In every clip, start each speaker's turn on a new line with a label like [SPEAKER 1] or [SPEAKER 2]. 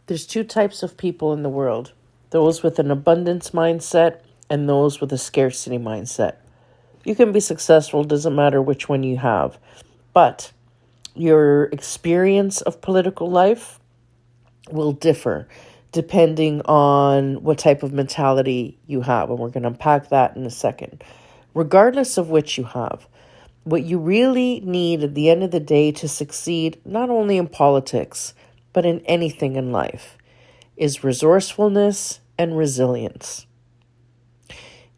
[SPEAKER 1] There's two types of people in the world: those with an abundance mindset and those with a scarcity mindset. You can be successful, doesn't matter which one you have. But your experience of political life will differ depending on what type of mentality you have. And we're going to unpack that in a second. Regardless of which you have, what you really need at the end of the day to succeed, not only in politics, but in anything in life, is resourcefulness and resilience.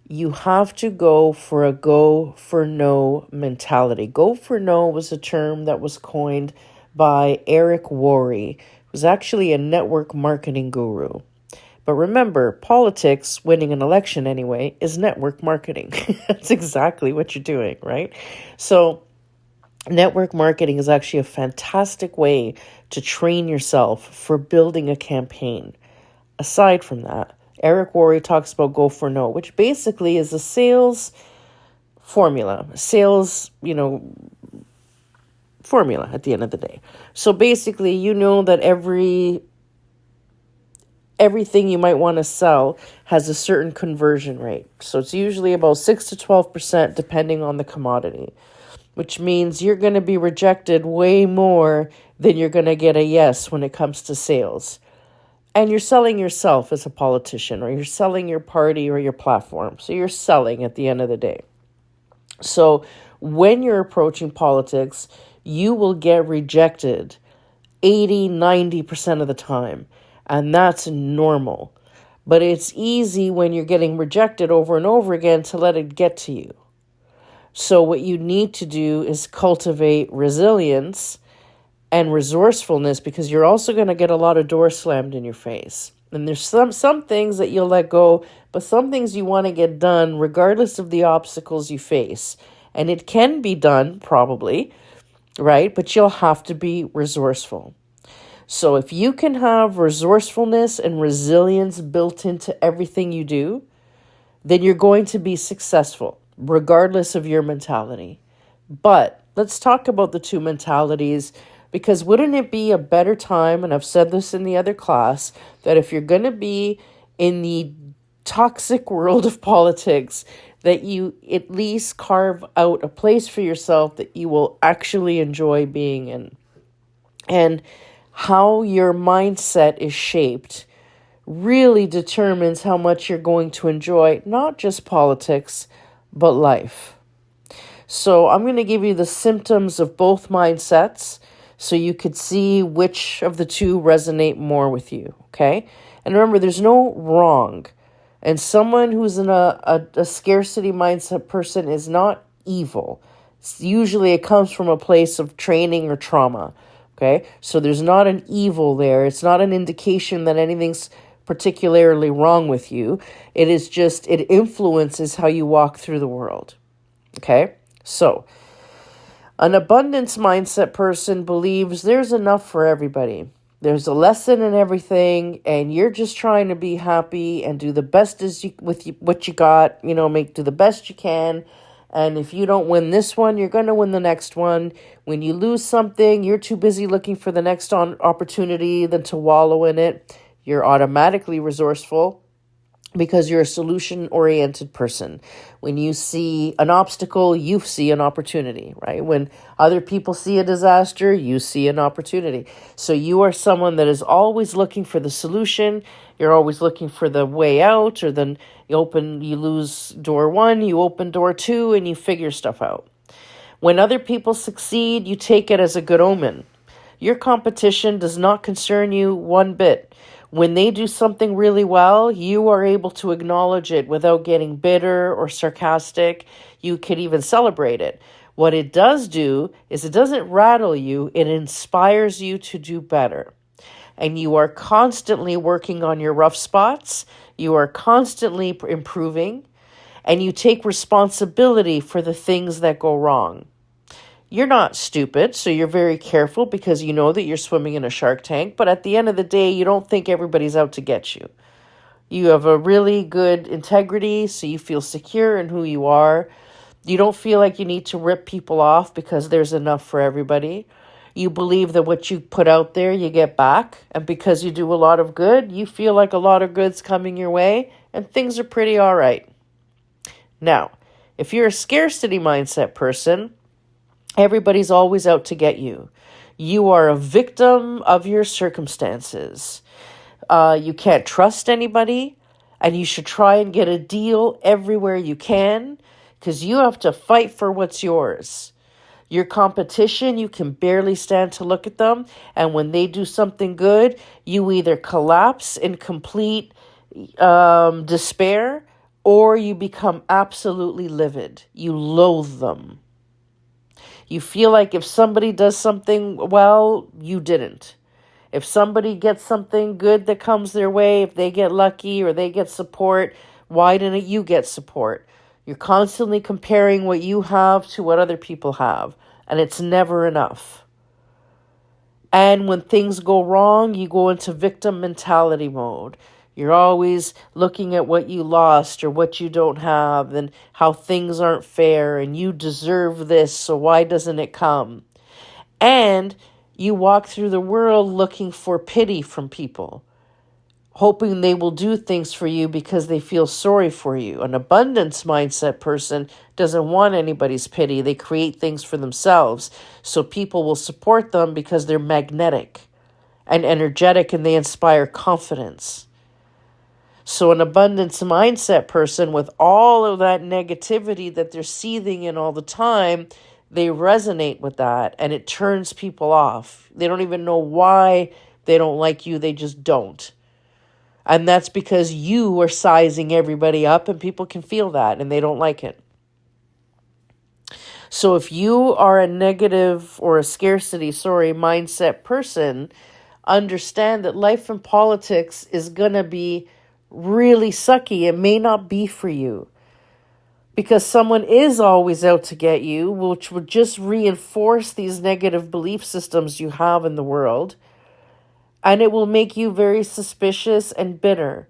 [SPEAKER 1] You have to go for a go for no mentality. Go for no was a term that was coined by Eric Worre, who's actually a network marketing guru. But remember, politics, winning an election anyway, is network marketing. That's exactly what you're doing, right? So network marketing is actually a fantastic way to train yourself for building a campaign. Aside from that, Eric Worre talks about go for no, which basically is a sales formula, formula at the end of the day. So basically, you know that everything you might want to sell has a certain conversion rate. So it's usually about 6 to 12% depending on the commodity, which means you're going to be rejected way more than you're going to get a yes when it comes to sales. And you're selling yourself as a politician, or you're selling your party or your platform. So you're selling at the end of the day. So when you're approaching politics, you will get rejected 80, 90% of the time. And that's normal. But it's easy when you're getting rejected over and over again to let it get to you. So what you need to do is cultivate resilience and resourcefulness, because you're also going to get a lot of doors slammed in your face. And there's some things that you'll let go, but some things you want to get done regardless of the obstacles you face. And it can be done, probably, right? But you'll have to be resourceful. So if you can have resourcefulness and resilience built into everything you do, then you're going to be successful, regardless of your mentality. But let's talk about the two mentalities, because wouldn't it be a better time, and I've said this in the other class, that if you're going to be in the toxic world of politics, that you at least carve out a place for yourself that you will actually enjoy being in. And how your mindset is shaped really determines how much you're going to enjoy, not just politics, but life. So I'm going to give you the symptoms of both mindsets so you could see which of the two resonate more with you, okay? And remember, there's no wrong. And someone who's in a scarcity mindset person is not evil. Usually it comes from a place of training or trauma, okay? So there's not an evil there. It's not an indication that anything's particularly wrong with you. It is just, it influences how you walk through the world, okay? So an abundance mindset person believes there's enough for everybody. There's a lesson in everything, and you're just trying to be happy and do the best with what you got, do the best you can. And if you don't win this one, you're going to win the next one. When you lose something, you're too busy looking for the next opportunity than to wallow in it. You're automatically resourceful because you're a solution-oriented person. When you see an obstacle, you see an opportunity, right? When other people see a disaster, you see an opportunity. So you are someone that is always looking for the solution. You're always looking for the way out, or then you lose door one, you open door two, and you figure stuff out. When other people succeed, you take it as a good omen. Your competition does not concern you one bit. When they do something really well, you are able to acknowledge it without getting bitter or sarcastic. You could even celebrate it. What it does do is it doesn't rattle you, it inspires you to do better. And you are constantly working on your rough spots. You are constantly improving, and you take responsibility for the things that go wrong. You're not stupid, so you're very careful because you know that you're swimming in a shark tank. But at the end of the day, you don't think everybody's out to get you. You have a really good integrity, so you feel secure in who you are. You don't feel like you need to rip people off because there's enough for everybody. You believe that what you put out there, you get back. And because you do a lot of good, you feel like a lot of good's coming your way and things are pretty all right. Now, if you're a scarcity mindset person, everybody's always out to get you. You are a victim of your circumstances. You can't trust anybody, and you should try and get a deal everywhere you can because you have to fight for what's yours. Your competition, you can barely stand to look at them, and when they do something good, you either collapse in complete despair or you become absolutely livid. You loathe them. You feel like if somebody does something well, you didn't. If somebody gets something good that comes their way, if they get lucky or they get support, why didn't you get support? You're constantly comparing what you have to what other people have, and it's never enough. And when things go wrong, you go into victim mentality mode. You're always looking at what you lost or what you don't have and how things aren't fair and you deserve this, so why doesn't it come? And you walk through the world looking for pity from people, hoping they will do things for you because they feel sorry for you. An abundance mindset person doesn't want anybody's pity. They create things for themselves, so people will support them because they're magnetic and energetic and they inspire confidence. So an abundance mindset person with all of that negativity that they're seething in all the time, they resonate with that and it turns people off. They don't even know why they don't like you. They just don't. And that's because you are sizing everybody up and people can feel that and they don't like it. So if you are a negative or a scarcity, mindset person, understand that life in politics is going to be really sucky. It may not be for you because someone is always out to get you, which would just reinforce these negative belief systems you have in the world. And it will make you very suspicious and bitter.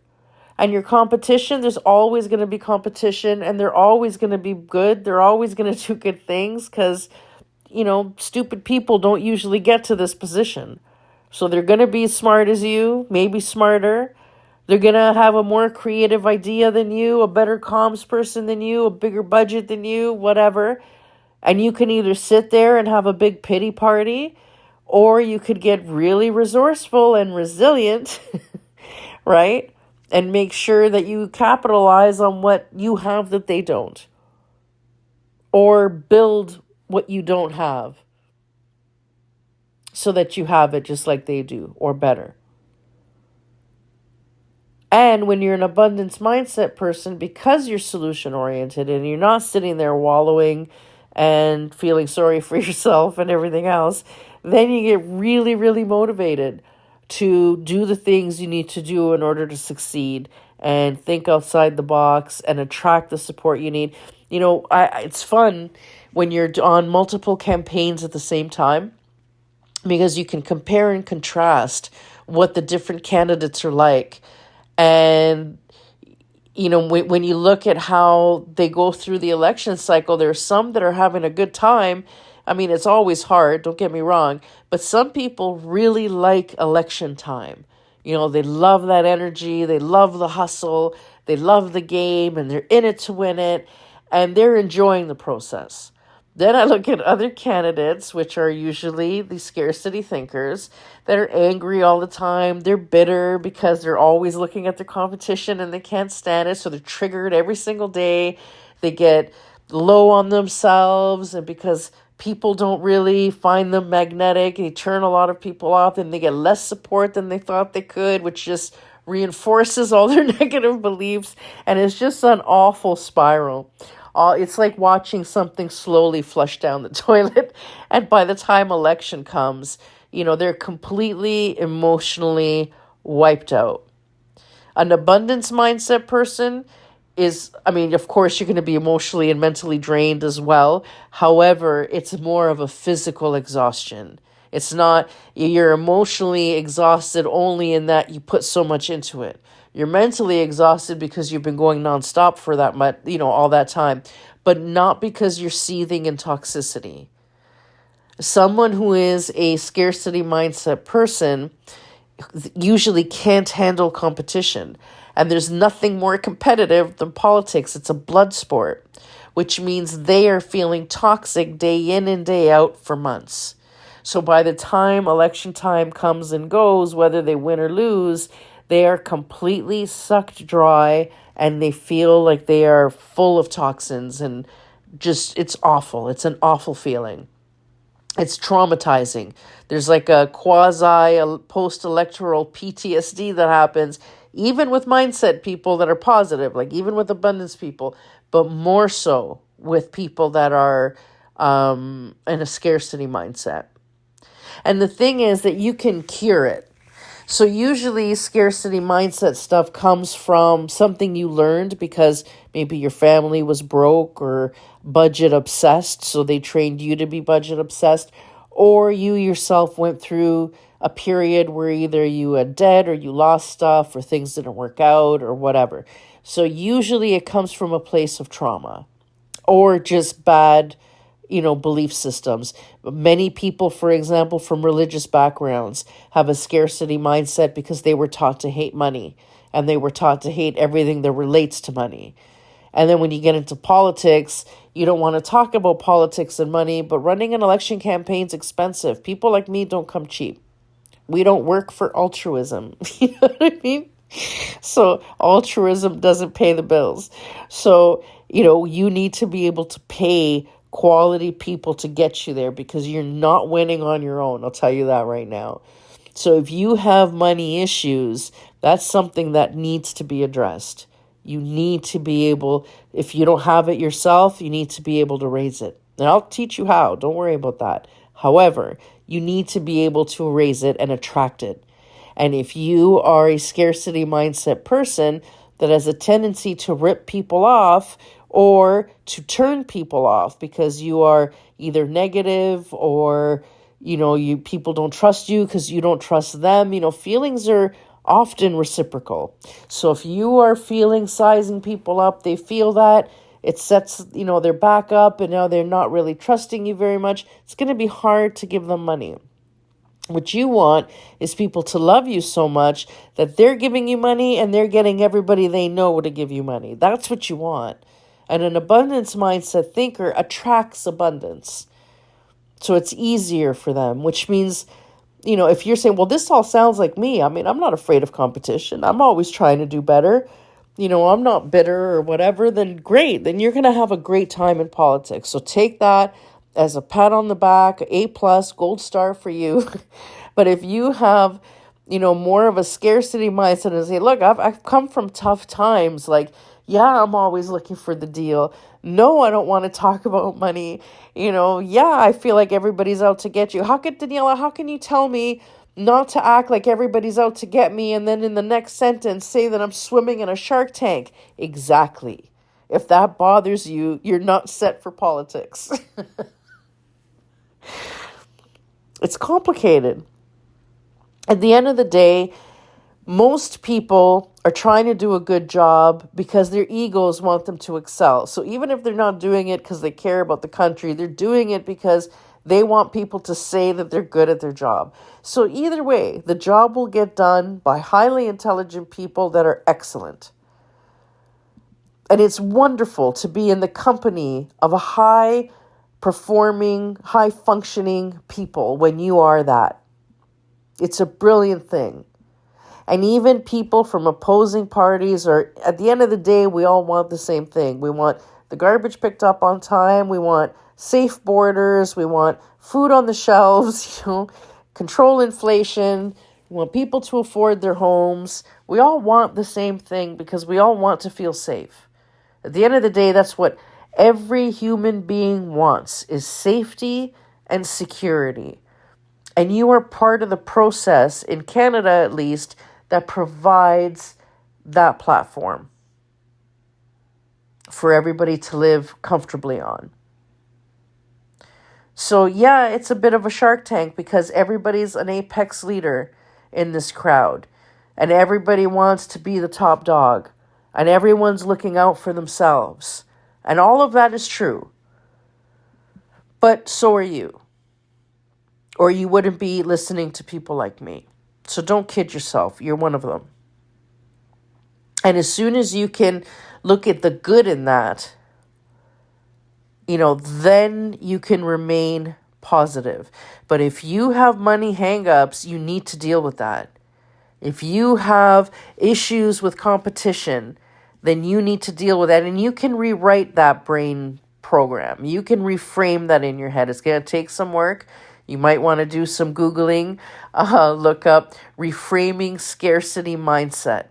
[SPEAKER 1] And your competition, there's always going to be competition and they're always going to be good. They're always going to do good things because, stupid people don't usually get to this position. So they're going to be as smart as you, maybe smarter. They're going to have a more creative idea than you, a better comms person than you, a bigger budget than you, whatever. And you can either sit there and have a big pity party, or you could get really resourceful and resilient, right? And make sure that you capitalize on what you have that they don't. Or build what you don't have so that you have it just like they do or better. And when you're an abundance mindset person, because you're solution oriented and you're not sitting there wallowing and feeling sorry for yourself and everything else, then you get really, really motivated to do the things you need to do in order to succeed and think outside the box and attract the support you need. It's fun when you're on multiple campaigns at the same time because you can compare and contrast what the different candidates are like. And, when you look at how they go through the election cycle, there's some that are having a good time. I mean, it's always hard, don't get me wrong, but some people really like election time. They love that energy, they love the hustle, they love the game, and they're in it to win it, and they're enjoying the process. Then I look at other candidates, which are usually the scarcity thinkers, that are angry all the time. They're bitter because they're always looking at their competition and they can't stand it, so they're triggered every single day. They get low on themselves, and because people don't really find them magnetic, they turn a lot of people off and they get less support than they thought they could, which just reinforces all their negative beliefs, and it's just an awful spiral. It's like watching something slowly flush down the toilet, and by the time election comes, they're completely emotionally wiped out. An abundance mindset person of course, you're going to be emotionally and mentally drained as well. However, it's more of a physical exhaustion. It's not, you're emotionally exhausted only in that you put so much into it. You're mentally exhausted because you've been going nonstop for that much, all that time, but not because you're seething in toxicity. Someone who is a scarcity mindset person usually can't handle competition. And there's nothing more competitive than politics. It's a blood sport, which means they are feeling toxic day in and day out for months. So by the time election time comes and goes, whether they win or lose, they are completely sucked dry and they feel like they are full of toxins and just, it's awful. It's an awful feeling. It's traumatizing. There's like a quasi post-electoral PTSD that happens even with mindset people that are positive, like even with abundance people, but more so with people that are in a scarcity mindset. And the thing is that you can cure it. So usually scarcity mindset stuff comes from something you learned because maybe your family was broke or budget obsessed, so they trained you to be budget obsessed, or you yourself went through a period where either you had debt or you lost stuff or things didn't work out or whatever. So usually it comes from a place of trauma or just bad belief systems. Many people, for example, from religious backgrounds have a scarcity mindset because they were taught to hate money and they were taught to hate everything that relates to money. And then when you get into politics, you don't want to talk about politics and money, but running an election campaign is expensive. People like me don't come cheap. We don't work for altruism. You know what I mean? So altruism doesn't pay the bills. So, you need to be able to pay quality people to get you there because you're not winning on your own. I'll tell you that right now. So if you have money issues, that's something that needs to be addressed. You need to be able, if you don't have it yourself, you need to be able to raise it. And I'll teach you how. Don't worry about that. However, you need to be able to raise it and attract it. And if you are a scarcity mindset person that has a tendency to rip people off or to turn people off because you are either negative or, people don't trust you because you don't trust them, feelings are often reciprocal. So if you are sizing people up, they feel that, it sets, their back up and now they're not really trusting you very much. It's going to be hard to give them money. What you want is people to love you so much that they're giving you money and they're getting everybody they know to give you money. That's what you want. And an abundance mindset thinker attracts abundance. So it's easier for them, which means, if you're saying, well, this all sounds like me. I mean, I'm not afraid of competition. I'm always trying to do better. I'm not bitter or whatever, then great. Then you're going to have a great time in politics. So take that as a pat on the back, A+, gold star for you. But if you have, more of a scarcity mindset and say, look, I've come from tough times. Like, yeah, I'm always looking for the deal. No, I don't want to talk about money. Yeah, I feel like everybody's out to get you. Daniela, how can you tell me not to act like everybody's out to get me and then in the next sentence say that I'm swimming in a shark tank? Exactly. If that bothers you, you're not set for politics. It's complicated. At the end of the day, most people are trying to do a good job because their egos want them to excel. So even if they're not doing it because they care about the country, they're doing it because they want people to say that they're good at their job. So either way, the job will get done by highly intelligent people that are excellent. And it's wonderful to be in the company of a high-performing, high-functioning people when you are that. It's a brilliant thing. And even people from opposing parties are, at the end of the day, we all want the same thing. We want the garbage picked up on time. We want safe borders. We want food on the shelves, control inflation. We want people to afford their homes. We all want the same thing because we all want to feel safe. At the end of the day, that's what every human being wants, is safety and security. And you are part of the process, in Canada at least, that provides that platform for everybody to live comfortably on. So yeah, it's a bit of a Shark Tank because everybody's an apex leader in this crowd. And everybody wants to be the top dog. And everyone's looking out for themselves. And all of that is true. But so are you. or you wouldn't be listening to people like me. So don't kid yourself. You're one of them. And as soon as you can look at the good in that, then you can remain positive. But if you have money hangups, you need to deal with that. If you have issues with competition, then you need to deal with that. And you can rewrite that brain program. You can reframe that in your head. It's going to take some work. You might want to do some Googling, look up reframing scarcity mindset,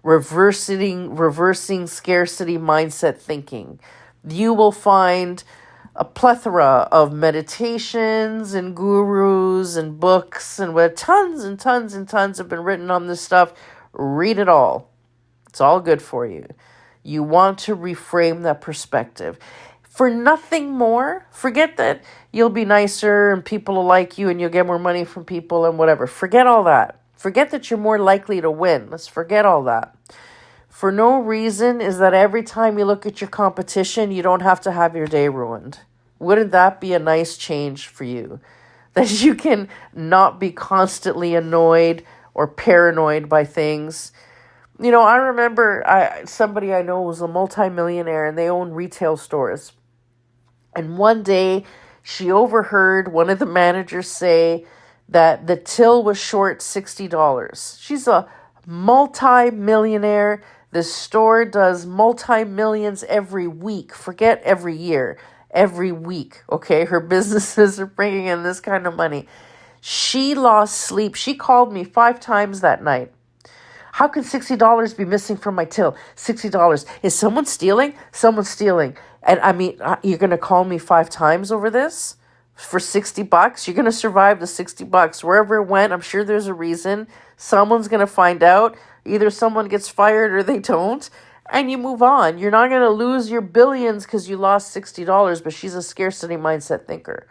[SPEAKER 1] reversing scarcity mindset thinking. You will find a plethora of meditations and gurus and books and where tons and tons and tons have been written on this stuff. Read it all. It's all good for you. You want to reframe that perspective. For nothing more, forget that you'll be nicer and people will like you and you'll get more money from people and whatever. Forget all that. Forget that you're more likely to win. Let's forget all that. For no reason is that every time you look at your competition, you don't have to have your day ruined. Wouldn't that be a nice change for you? That you can not be constantly annoyed or paranoid by things. I remember somebody I know was a multimillionaire and they own retail stores. And one day she overheard one of the managers say that the till was short $60. She's a multi-millionaire. This store does multi-millions every week. Forget every year, every week. Okay, her businesses are bringing in this kind of money. She lost sleep. She called me 5 times that night. How can $60 be missing from my till? $60. Is someone stealing? Someone's stealing. And you're going to call me 5 times over this for $60? You're going to survive the $60. Wherever it went, I'm sure there's a reason. Someone's going to find out. Either someone gets fired or they don't. And you move on. You're not going to lose your billions because you lost $60, but she's a scarcity mindset thinker.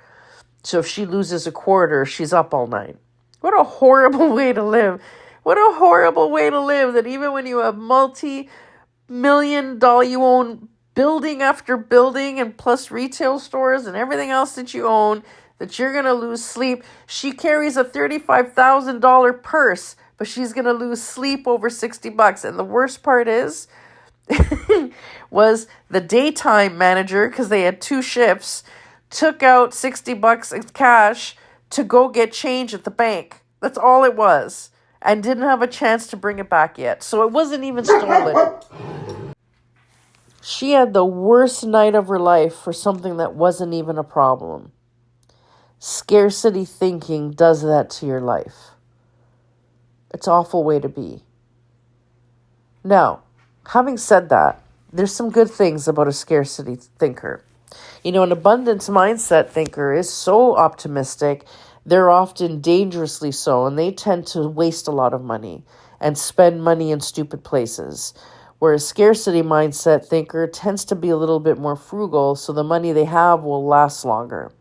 [SPEAKER 1] So if she loses a quarter, she's up all night. What a horrible way to live. What a horrible way to live, that even when you have multi-million-dollar, you own building after building and plus retail stores and everything else that you own, that you're going to lose sleep. She carries a $35,000 purse, but she's going to lose sleep over $60. And the worst part is, was the daytime manager, because they had 2 shifts, took out $60 in cash to go get change at the bank. That's all it was. And didn't have a chance to bring it back yet. So it wasn't even stolen. She had the worst night of her life for something that wasn't even a problem. Scarcity thinking does that to your life. It's an awful way to be. Now, having said that, there's some good things about a scarcity thinker. An abundance mindset thinker is so optimistic. They're often dangerously so, and they tend to waste a lot of money and spend money in stupid places. Whereas scarcity mindset thinker tends to be a little bit more frugal, so the money they have will last longer.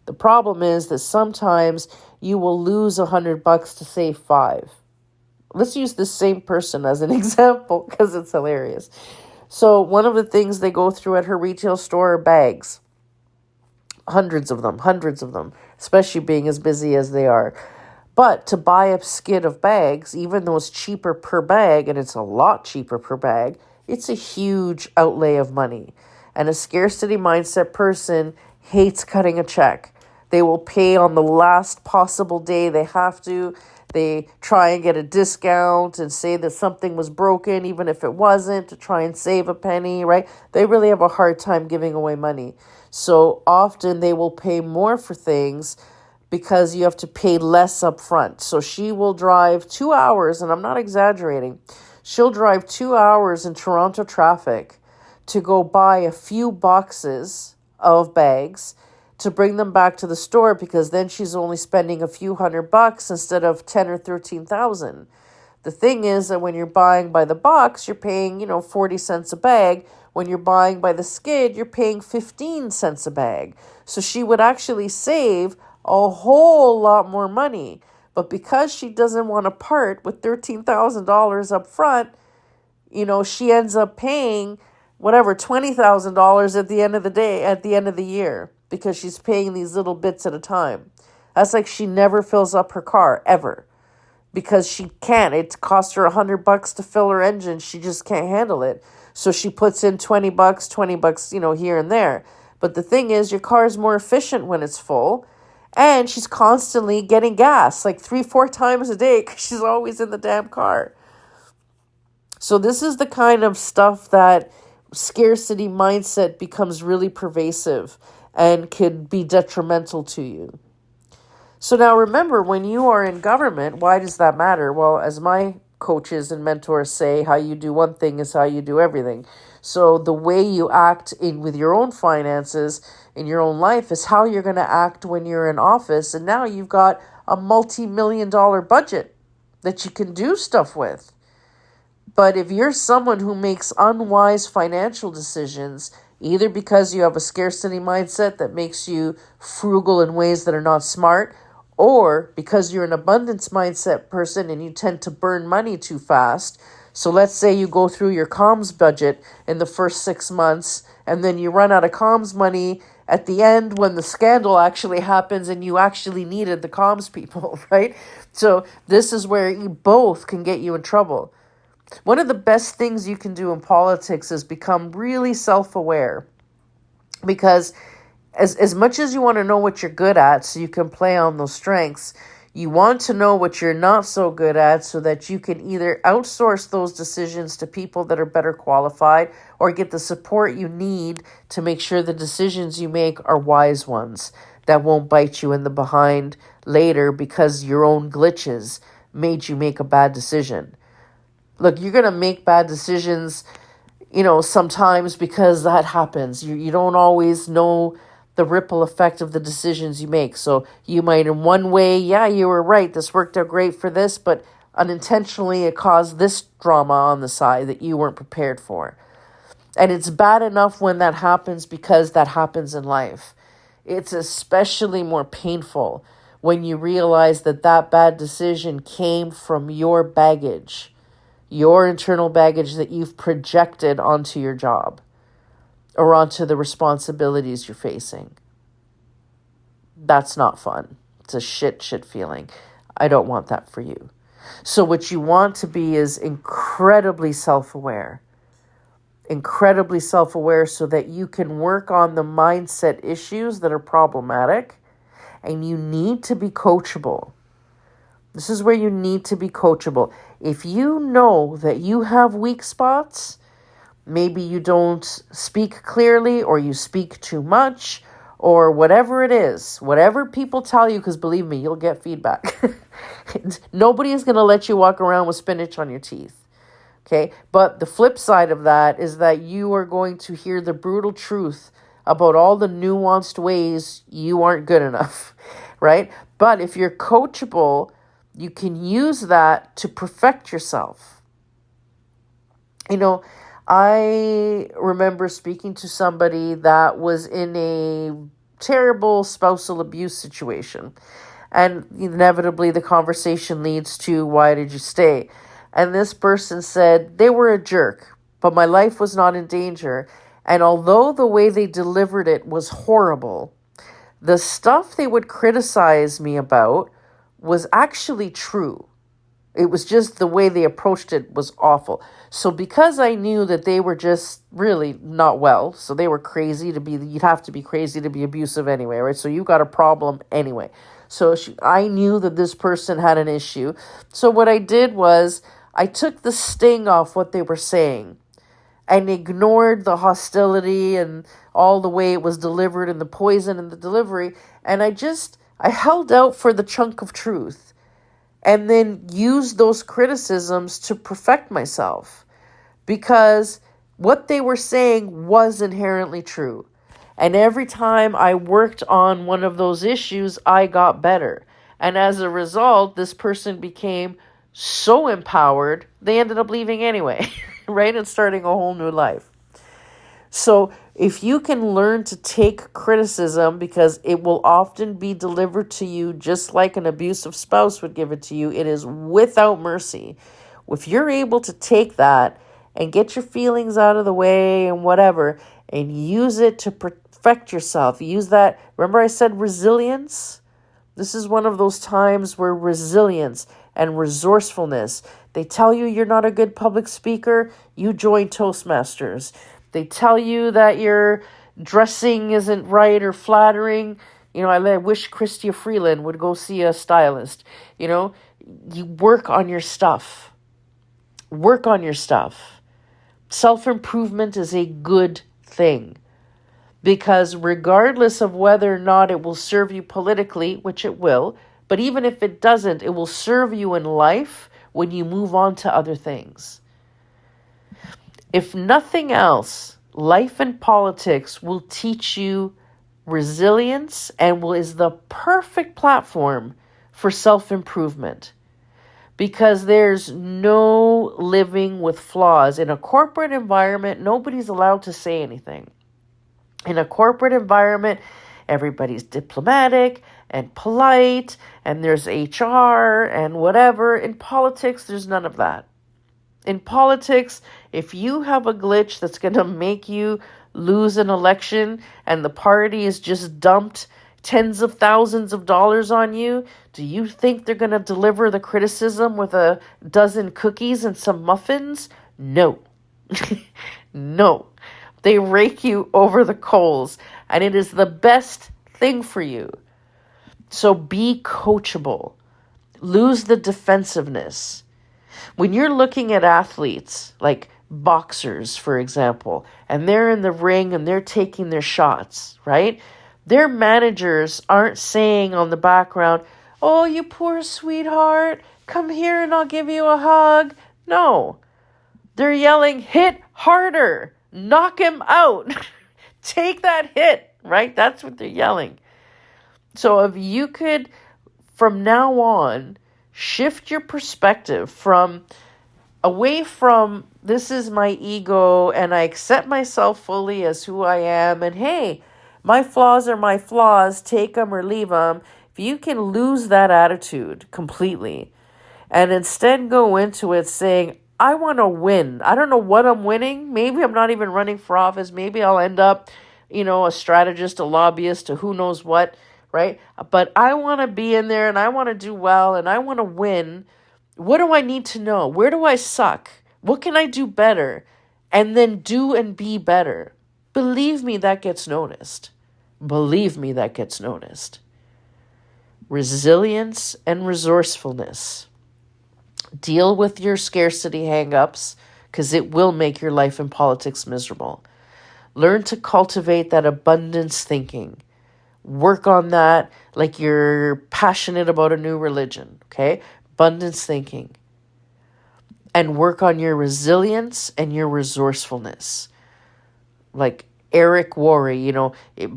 [SPEAKER 1] The problem is that sometimes you will lose $100 to save 5. Let's use the same person as an example because it's hilarious. So one of the things they go through at her retail store are bags. Hundreds of them, especially being as busy as they are. But to buy a skid of bags, even though it's cheaper per bag, and it's a lot cheaper per bag, it's a huge outlay of money. And a scarcity mindset person hates cutting a check. They will pay on the last possible day they have to. They try and get a discount and say that something was broken, even if it wasn't, to try and save a penny, right? They really have a hard time giving away money. So often they will pay more for things because you have to pay less up front. So she will drive 2 hours, and I'm not exaggerating. She'll drive 2 hours in Toronto traffic to go buy a few boxes of bags to bring them back to the store, because then she's only spending a few $100 instead of 10 or 13,000. The thing is that when you're buying by the box, you're paying, 40 cents a bag. When you're buying by the skid, you're paying 15 cents a bag. So she would actually save a whole lot more money. But because she doesn't want to part with $13,000 up front, she ends up paying $20,000 at the end of the day, at the end of the year, because she's paying these little bits at a time. That's like she never fills up her car, ever. Because she can't. It costs her $100 to fill her engine. She just can't handle it. So she puts in $20, here and there. But the thing is, your car is more efficient when it's full. And she's constantly getting gas, like 3-4 times a day, because she's always in the damn car. So this is the kind of stuff that scarcity mindset becomes really pervasive and could be detrimental to you. So now remember, when you are in government, why does that matter? Well, as my coaches and mentors say, how you do one thing is how you do everything. So the way you act with your own finances in your own life is how you're going to act when you're in office. And now you've got a multi-million-dollar budget that you can do stuff with. But if you're someone who makes unwise financial decisions, either because you have a scarcity mindset that makes you frugal in ways that are not smart, or because you're an abundance mindset person and you tend to burn money too fast. So let's say you go through your comms budget in the first 6 months and then you run out of comms money at the end when the scandal actually happens and you actually needed the comms people, right? So this is where you both can get you in trouble. One of the best things you can do in politics is become really self-aware, because as much as you want to know what you're good at so you can play on those strengths, you want to know what you're not so good at so that you can either outsource those decisions to people that are better qualified or get the support you need to make sure the decisions you make are wise ones that won't bite you in the behind later because your own glitches made you make a bad decision. Look, you're going to make bad decisions, sometimes because that happens. You don't always know the ripple effect of the decisions you make. So you might in one way, yeah, you were right, this worked out great for this, but unintentionally it caused this drama on the side that you weren't prepared for. And it's bad enough when that happens because that happens in life. It's especially more painful when you realize that that bad decision came from your baggage, your internal baggage that you've projected onto your job or onto the responsibilities you're facing. That's not fun. It's a shit feeling. I don't want that for you. So what you want to be is incredibly self-aware so that you can work on the mindset issues that are problematic, and you need to be coachable. This is where you need to be coachable. If you know that you have weak spots, maybe you don't speak clearly or you speak too much or whatever it is, whatever people tell you, because believe me, you'll get feedback. Nobody is going to let you walk around with spinach on your teeth. Okay. But the flip side of that is that you are going to hear the brutal truth about all the nuanced ways you aren't good enough. Right. But if you're coachable, you can use that to perfect yourself. I remember speaking to somebody that was in a terrible spousal abuse situation. And inevitably the conversation leads to, why did you stay? And this person said, they were a jerk, but my life was not in danger. And although the way they delivered it was horrible, the stuff they would criticize me about was actually true. It was just the way they approached it was awful. So because I knew that they were just really not well, so they were you'd have to be crazy to be abusive anyway, right? So you got a problem anyway. So I knew that this person had an issue. So what I did was I took the sting off what they were saying and ignored the hostility and all the way it was delivered and the poison and the delivery. And I held out for the chunk of truth. And then use those criticisms to perfect myself, because what they were saying was inherently true. And every time I worked on one of those issues, I got better. And as a result, this person became so empowered, they ended up leaving anyway, right? And starting a whole new life. So if you can learn to take criticism, because it will often be delivered to you just like an abusive spouse would give it to you, it is without mercy. If you're able to take that and get your feelings out of the way and whatever, and use it to perfect yourself, use that. Remember I said resilience? This is one of those times where resilience and resourcefulness, they tell you you're not a good public speaker, you join Toastmasters. They tell you that your dressing isn't right or flattering. I wish Chrystia Freeland would go see a stylist. You work on your stuff. Work on your stuff. Self-improvement is a good thing. Because regardless of whether or not it will serve you politically, which it will, but even if it doesn't, it will serve you in life when you move on to other things. If nothing else, life and politics will teach you resilience and is the perfect platform for self-improvement. Because there's no living with flaws. In a corporate environment, nobody's allowed to say anything. In a corporate environment, everybody's diplomatic and polite, and there's HR and whatever. In politics, there's none of that. In politics, if you have a glitch that's going to make you lose an election and the party is just dumped tens of thousands of dollars on you, do you think they're going to deliver the criticism with a dozen cookies and some muffins? No. No. They rake you over the coals, and it is the best thing for you. So be coachable. Lose the defensiveness. When you're looking at athletes, like boxers, for example, and they're in the ring and they're taking their shots, right? Their managers aren't saying on the background, "Oh, you poor sweetheart, come here and I'll give you a hug." No. They're yelling, "Hit harder. Knock him out." Take that hit, right? That's what they're yelling. So if you could, from now on, shift your perspective from away from this is my ego and I accept myself fully as who I am, and hey, my flaws are my flaws, take them or leave them. If you can lose that attitude completely and instead go into it saying, I want to win. I don't know what I'm winning. Maybe I'm not even running for office. Maybe I'll end up, a strategist, a lobbyist, a who knows what, right? But I want to be in there and I want to do well and I want to win. What do I need to know? Where do I suck? What can I do better? And then do and be better. Believe me, that gets noticed. Believe me, that gets noticed. Resilience and resourcefulness. Deal with your scarcity hang-ups because it will make your life in politics miserable. Learn to cultivate that abundance thinking. Work on that like you're passionate about a new religion, okay? Abundance thinking. And work on your resilience and your resourcefulness. Like Eric Worre,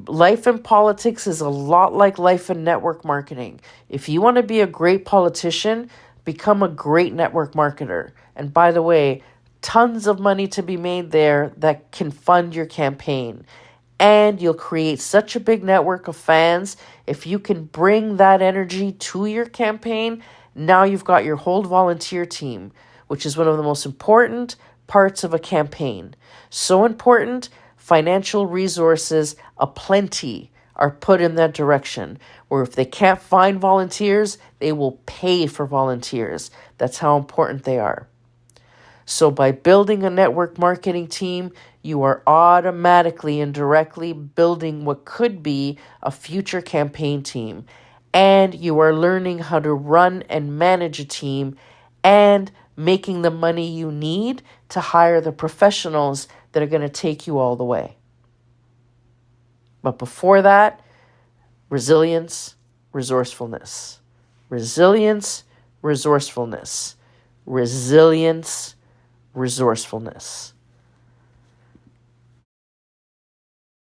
[SPEAKER 1] life in politics is a lot like life in network marketing. If you want to be a great politician, become a great network marketer. And by the way, tons of money to be made there that can fund your campaign. And you'll create such a big network of fans. If you can bring that energy to your campaign, now you've got your whole volunteer team, which is one of the most important parts of a campaign. So important, financial resources aplenty are put in that direction, where if they can't find volunteers, they will pay for volunteers. That's how important they are. So by building a network marketing team, you are automatically and directly building what could be a future campaign team. And you are learning how to run and manage a team and making the money you need to hire the professionals that are going to take you all the way. But before that, resilience, resourcefulness. Resilience, resourcefulness. Resilience, resourcefulness.